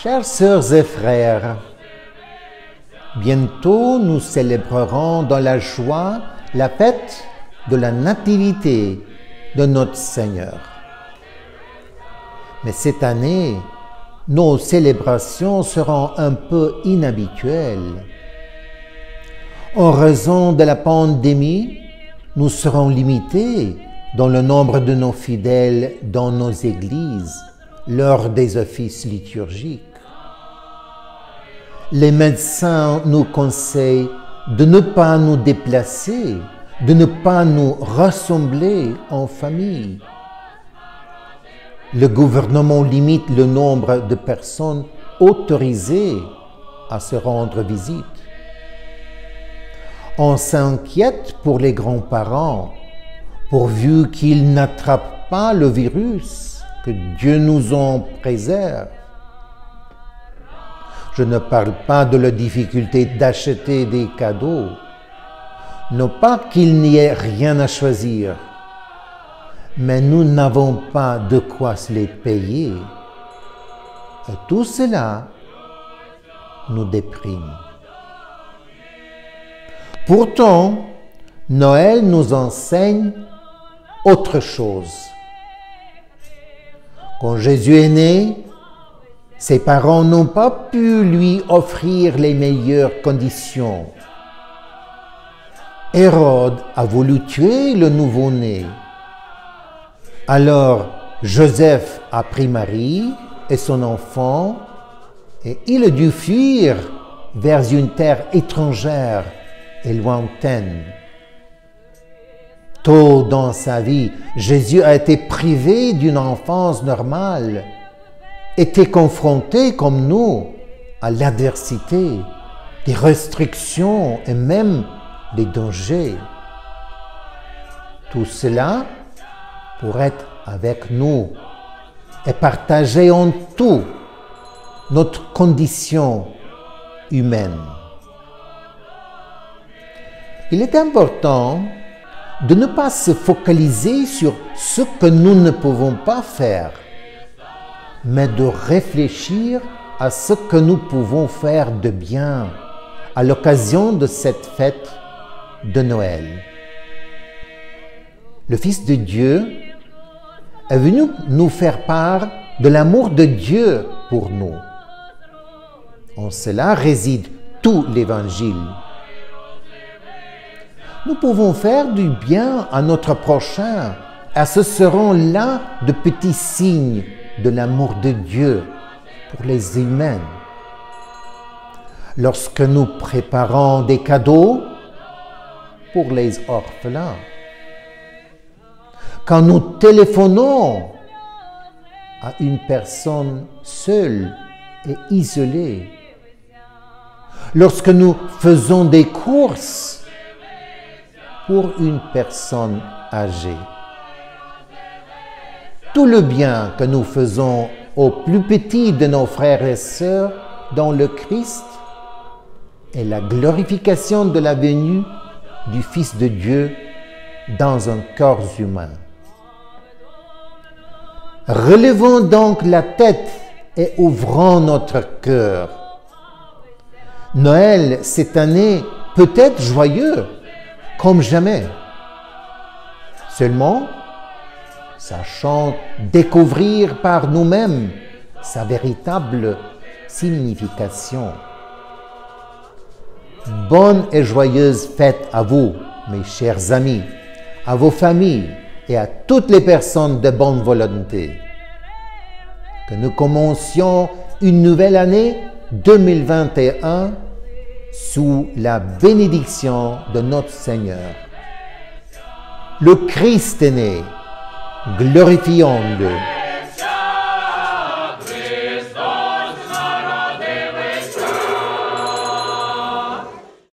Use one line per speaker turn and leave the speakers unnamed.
Chères sœurs et frères, bientôt nous célébrerons dans la joie la fête de la Nativité de notre Seigneur. Mais cette année, nos célébrations seront un peu inhabituelles. En raison de la pandémie, nous serons limités dans le nombre de nos fidèles dans nos églises lors des offices liturgiques. Les médecins nous conseillent de ne pas nous déplacer, de ne pas nous rassembler en famille. Le gouvernement limite le nombre de personnes autorisées à se rendre visite. On s'inquiète pour les grands-parents, pourvu qu'ils n'attrapent pas le virus, que Dieu nous en préserve. Je ne parle pas de la difficulté d'acheter des cadeaux, non pas qu'il n'y ait rien à choisir, mais nous n'avons pas de quoi se les payer. Et tout cela nous déprime. Pourtant, Noël nous enseigne autre chose. Quand Jésus est né, ses parents n'ont pas pu lui offrir les meilleures conditions. Hérode a voulu tuer le nouveau-né. Alors Joseph a pris Marie et son enfant et il a dû fuir vers une terre étrangère et lointaine. Tôt dans sa vie, Jésus a été privé d'une enfance normale, était confronté comme nous à l'adversité, des restrictions et même des dangers. Tout cela pour être avec nous et partager en tout notre condition humaine. Il est important de ne pas se focaliser sur ce que nous ne pouvons pas faire, mais de réfléchir à ce que nous pouvons faire de bien à l'occasion de cette fête de Noël. Le Fils de Dieu est venu nous faire part de l'amour de Dieu pour nous. En cela réside tout l'Évangile. Nous pouvons faire du bien à notre prochain, et ce seront là de petits signes de l'amour de Dieu pour les humains. Lorsque nous préparons des cadeaux pour les orphelins, quand nous téléphonons à une personne seule et isolée, lorsque nous faisons des courses pour une personne âgée. Tout le bien que nous faisons aux plus petits de nos frères et sœurs dans le Christ est la glorification de la venue du Fils de Dieu dans un corps humain. Relevons donc la tête et ouvrons notre cœur. Noël, cette année, peut être joyeux, comme jamais. Seulement, sachant découvrir par nous-mêmes sa véritable signification. Bonne et joyeuse fête à vous, mes chers amis, à vos familles et à toutes les personnes de bonne volonté. Que nous commencions une nouvelle année 2021 sous la bénédiction de notre Seigneur. Le Christ est né, glorifions-le.